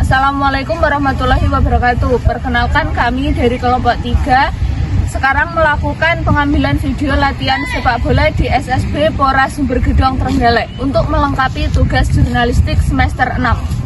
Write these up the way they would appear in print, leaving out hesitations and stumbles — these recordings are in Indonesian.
Assalamualaikum warahmatullahi wabarakatuh. Perkenalkan, kami dari kelompok 3 sekarang melakukan pengambilan video latihan sepak bola di SSB Polres Sumbergedong Trenggalek untuk melengkapi tugas jurnalistik semester 6.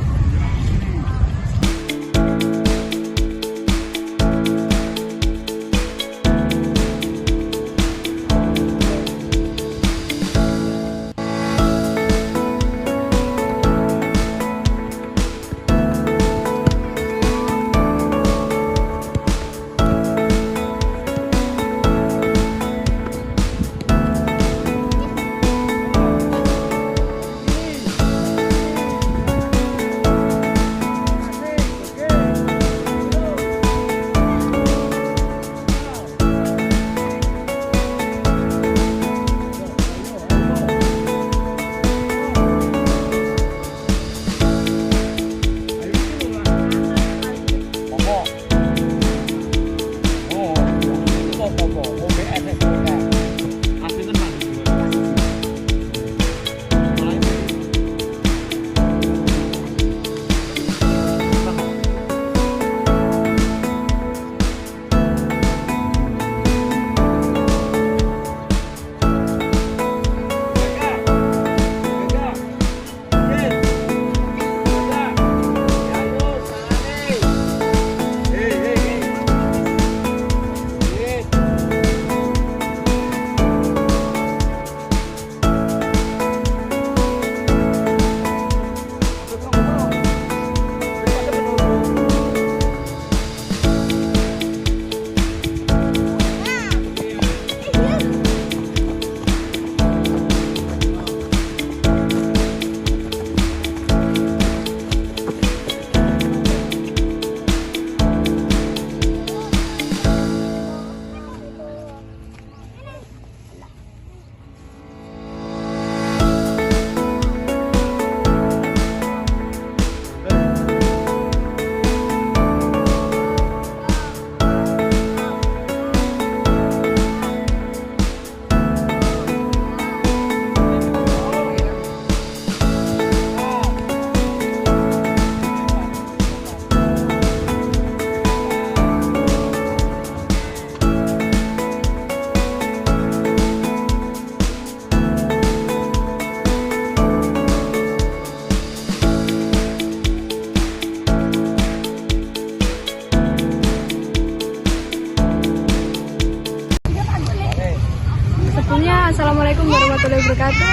Assalamualaikum warahmatullahi wabarakatuh.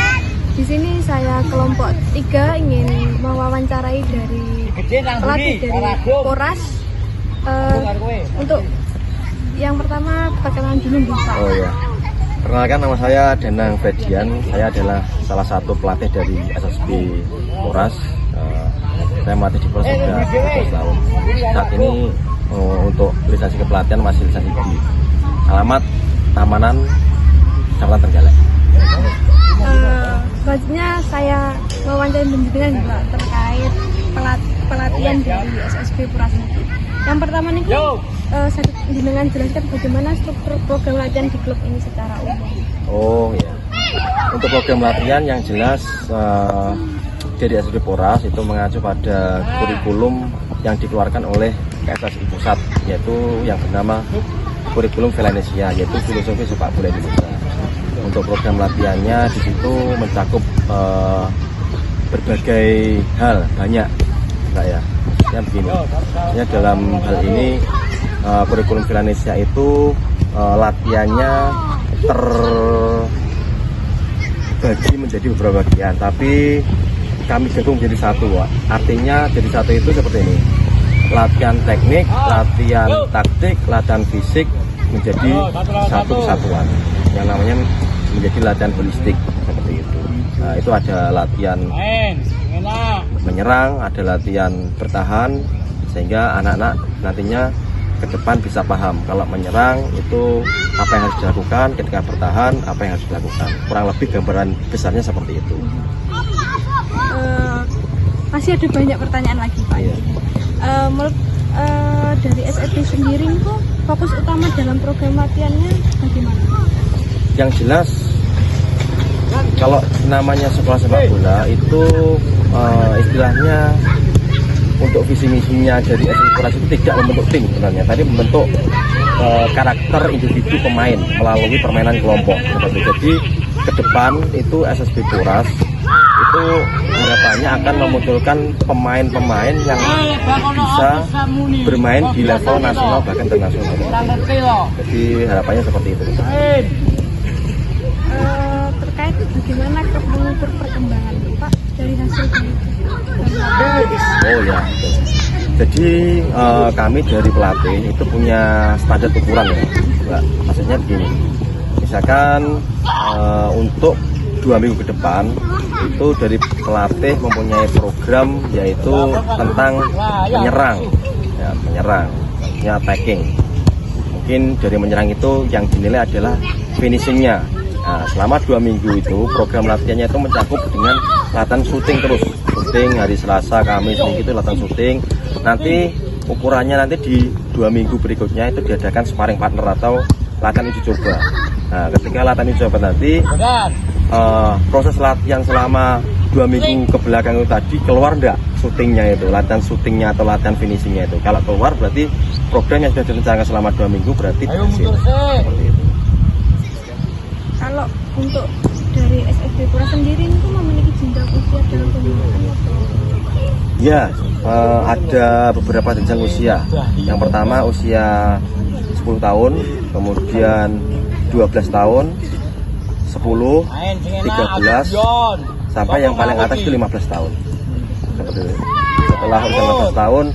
Di sini saya kelompok 3 ingin mewawancarai dari pelatih dari Polres. Untuk yang pertama, perkenalan dulu bisa. Oh ya, perkenalkan, nama saya Danang Fredian. Saya adalah salah satu pelatih dari SSB Polres. Saya melatih di Polres sudah 12 tahun. Saat ini untuk lisensi kepelatihan masih lisensi B. Alamat Tamanan, Kecamatan Trenggalek. Selanjutnya saya mewawancarai dengan Mbak terkait pelatihan dari SSB Polres. Yang pertama nih, saya dengan jelaskan bagaimana struktur program latihan di klub ini secara umum. Oh ya, untuk program latihan yang jelas dari SSB Polres itu mengacu pada kurikulum yang dikeluarkan oleh PSSI Pusat, yaitu yang bernama kurikulum Valencia, yaitu filosofi sepak bola Indonesia. Untuk program latihannya di situ mencakup berbagai hal, banyak, Mbak ya. Maksudnya begini, maksudnya dalam hal ini kurikulum Valencia itu latihannya terbagi menjadi beberapa bagian, tapi kami gabung menjadi satu. Artinya jadi satu itu seperti ini: latihan teknik, latihan taktik, latihan fisik menjadi satu kesatuan. yang namanya menjadi latihan holistik seperti itu. Nah, itu ada latihan menyerang, ada latihan bertahan, sehingga anak-anak nantinya ke depan bisa paham kalau menyerang itu apa yang harus dilakukan, ketika bertahan apa yang harus dilakukan. Kurang lebih gambaran besarnya seperti itu. Masih ada banyak pertanyaan lagi Pak. Iya. Menurut dari SSB sendiri itu fokus utama dalam program latihannya bagaimana? Yang jelas kalau namanya sekolah sepak bola itu istilahnya untuk visi misinya dari SSB Poras itu tidak membentuk tim sebenarnya, tadi membentuk karakter individu pemain melalui permainan kelompok. Jadi ke depan itu SSB Poras itu harapannya akan memunculkan pemain-pemain yang bisa bermain di level nasional bahkan internasional. Jadi harapannya seperti itu. Terkait bagaimana mengukur perkembangan Pak dari hasil Oh ya, jadi kami dari pelatih itu punya standar ukuran ya, Mbak. Maksudnya begini, misalkan untuk 2 minggu ke depan itu dari pelatih mempunyai program yaitu tentang menyerang, ya, menyerangnya attacking. Mungkin dari menyerang itu yang dinilai adalah finishingnya. Nah, selama 2 minggu itu program latihannya itu mencakup dengan latihan syuting terus, syuting hari Selasa, Kamis, Minggu itu latihan syuting. Nanti ukurannya nanti di 2 minggu berikutnya itu diadakan sparring partner atau latihan uji coba. Nah, ketika latihan uji coba nanti proses latihan selama 2 minggu ke belakang itu tadi keluar enggak syutingnya itu, latihan syutingnya atau latihan finishingnya itu. Kalau keluar berarti program yang sudah direncanakan selama 2 minggu berarti berhasil. Seperti itu. Kalau untuk dari SSB Poras sendiri itu memiliki jenjang usia dalam pembinaan atau? Ya, ada beberapa jenjang usia. Yang pertama usia 10 tahun, kemudian 12 tahun, 10, 13, sampai yang paling atas itu 15 tahun. Seperti itu. Setelah usia 15 tahun,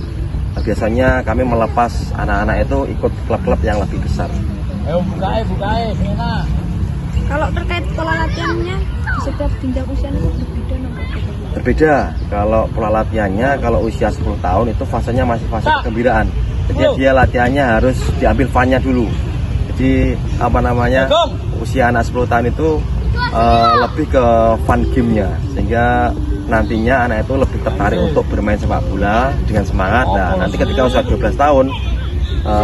biasanya kami melepas anak-anak itu ikut klub-klub yang lebih besar. Kalau terkait pola latihannya di setiap jenjang usia itu berbeda nomor? Berbeda. Kalau pola latihannya kalau usia 10 tahun itu fasenya masih fase kegembiraan. Jadi dia latihannya harus diambil fun-nya dulu. Jadi apa namanya, usia anak 10 tahun itu lebih ke fun game-nya, sehingga nantinya anak itu lebih tertarik untuk bermain sepak bola dengan semangat. Nah, nanti ketika usia 12 tahun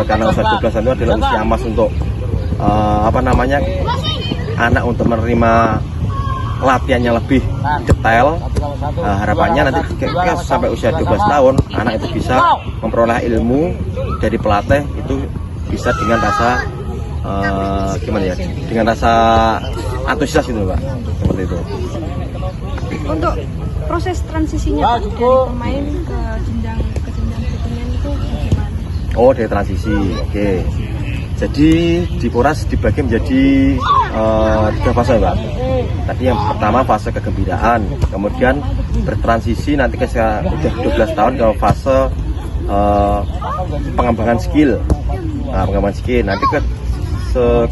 karena usia 12 tahun itu adalah usia emas untuk apa namanya, anak untuk menerima latihannya lebih detail. Harapannya nanti ketika sampai usia 12 tahun anak itu bisa memperoleh ilmu dari pelatih itu bisa dengan rasa gimana ya, dengan rasa antusias itu Pak, seperti itu. Untuk proses transisinya Pak, dari pemain ke jenjang berikutnya itu bagaimana? Oh, dari transisi, oke. Jadi di Poras dibagi menjadi 3 fase Pak. Tadi yang pertama fase kegembiraan, kemudian bertransisi nanti ketika udah 12 tahun ke fase pengembangan skill. Nah, pengembangan skill nanti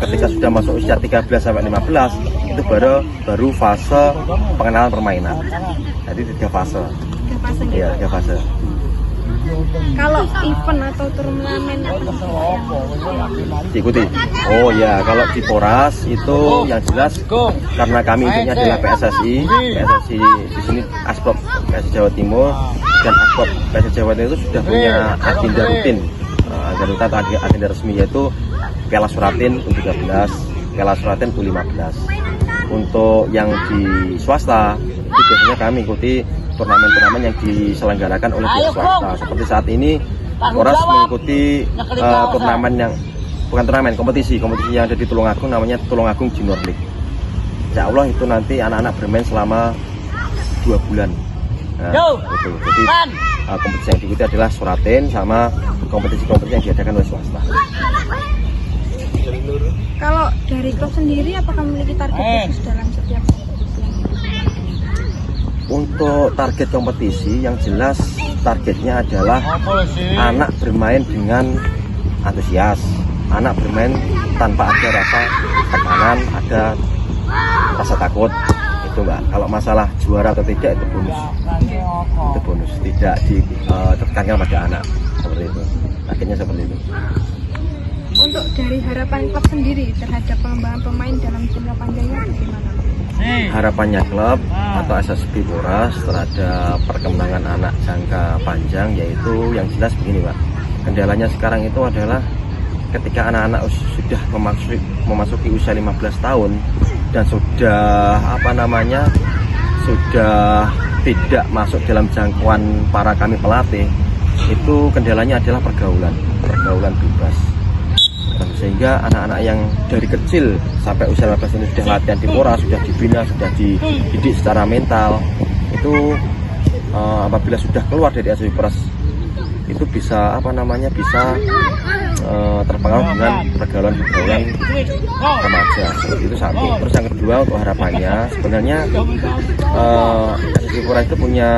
ketika sudah masuk usia 13 sampai 15 itu baru fase pengenalan permainan. Jadi 3 fase. 3 fase. Iya, 3 fase. Kalau event atau turnamen apa diikuti? Oh ya, kalau di Poras itu yang jelas karena kami intinya adalah PSSI di sini Asprop PSSI Jawa Timur dan Asprop PSSI Jawa Timur itu sudah punya agenda rutin, agenda resmi yaitu Piala Suratin U13, Piala Suratin U15. Untuk yang di swasta itu biasanya kami ikuti turnamen-turnamen yang diselenggarakan oleh pihak swasta. Seperti saat ini Poras mengikuti turnamen yang bukan turnamen, kompetisi yang ada di Tulungagung, namanya Tulungagung Junior League. Insya Allah itu nanti anak-anak bermain selama 2 bulan. Nah, itu. Jadi kompetisi yang diikuti adalah Suratin sama kompetisi-kompetisi yang diadakan oleh swasta. Kalau dari klub sendiri apakah memiliki target khusus dalam setiap kompetisi? Untuk target kompetisi yang jelas targetnya adalah anak bermain dengan antusias, anak bermain tanpa ada rasa tekanan, ada rasa takut. Itu Mbak. Kalau masalah juara atau tidak itu bonus. Itu bonus, tidak ditekankan pada anak. Seperti itu. Akhirnya seperti itu. Untuk dari harapan klub sendiri terhadap pengembangan pemain dalam jumlah panjangnya bagaimana? Harapannya klub atau SSB Poras terhadap perkembangan anak jangka panjang yaitu yang jelas begini Pak. Kendalanya sekarang itu adalah ketika anak-anak sudah memasuki usia 15 tahun dan sudah sudah tidak masuk dalam jangkauan para kami pelatih, itu kendalanya adalah pergaulan bebas. Sehingga anak-anak yang dari kecil sampai usia 15 tahun sudah latihan di Poras, sudah dibina, sudah dididik secara mental, itu apabila sudah keluar dari SSB Poras itu bisa terpengaruh dengan pergaulan remaja. Itu satu. Terus yang kedua untuk harapannya sebenarnya SSB Poras itu punya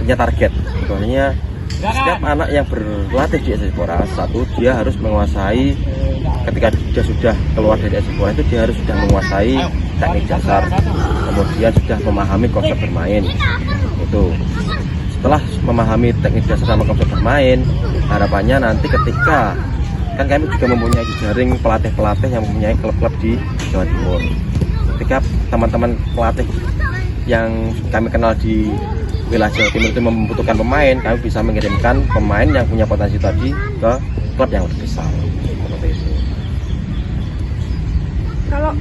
target. Sebenarnya setiap anak yang berlatih di SSB Poras, satu dia harus menguasai, ketika dia sudah keluar dari SSB Poras itu dia harus sudah menguasai teknik dasar, kemudian sudah memahami konsep bermain. Itu setelah memahami teknik dasar sama konsep bermain, harapannya nanti ketika kan kami juga mempunyai jaring pelatih-pelatih yang mempunyai klub-klub di Jawa Timur. Ketika teman-teman pelatih yang kami kenal di wilayah Jawa Timur itu membutuhkan pemain, kami bisa mengirimkan pemain yang punya potensi tadi ke klub yang lebih besar. Seperti itu. Kalau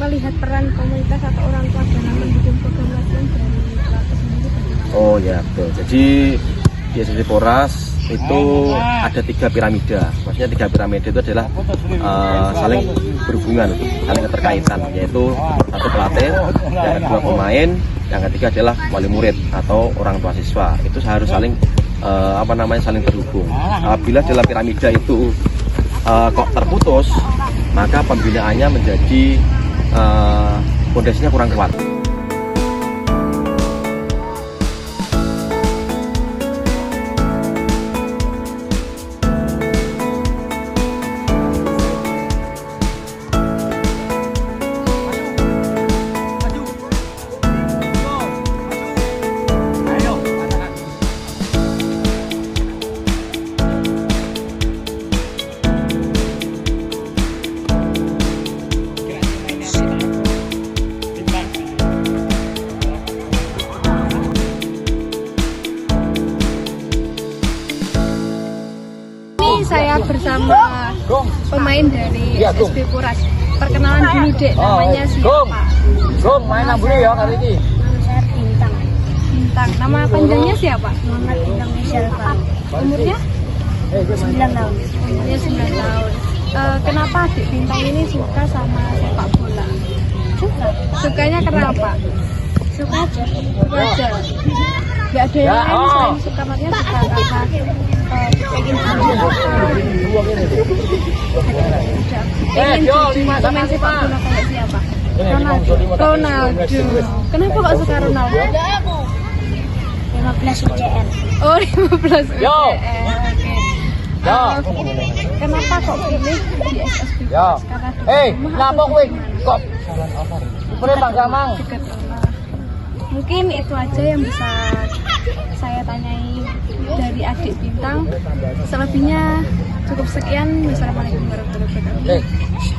melihat peran komunitas atau orang tua dalam mendukung program latihan dari pelatih sendiri bagaimana? Oh ya betul. Jadi di SSB Poras itu ada 3 piramida. Maksudnya 3 piramida itu adalah saling berhubungan, saling keterkaitan, yaitu satu pelatih, yang kedua pemain, yang ketiga adalah wali murid atau orang tua siswa. Itu harus saling saling terhubung. Apabila dalam piramida itu kok terputus, maka pembinaannya menjadi fondasinya kurang kuat. Saya bersama pemain dari SSB Poras. Perkenalan dulu Dek, namanya siapa? Main ambuli ya kali ini. Nama saya Bintang. Bintang. Nama panjangnya siapa? Muhammad Bintang Michelle. Umurnya? 9 tahun. Umurnya 9 tahun. Kenapa adik Bintang ini suka sama sepak bola? Sukanya kenapa? Suka aja. Suka aja. Gak ada yang lain selain suka, maksudnya suka karena pengen jadi pemain sepak bola kayak siapa? Ronaldo. Kenapa kok suka Ronaldo? 15 UCL. Oh, 15 UCL. Oke. Kenapa kok pilih di SSB? Kenapa kowe kok Bang Gamang? Dekat rumah. Mungkin itu aja yang bisa saya tanyai dari adik Bintang. Selebihnya cukup sekian. Wassalamualaikum warahmatullahi wabarakatuh.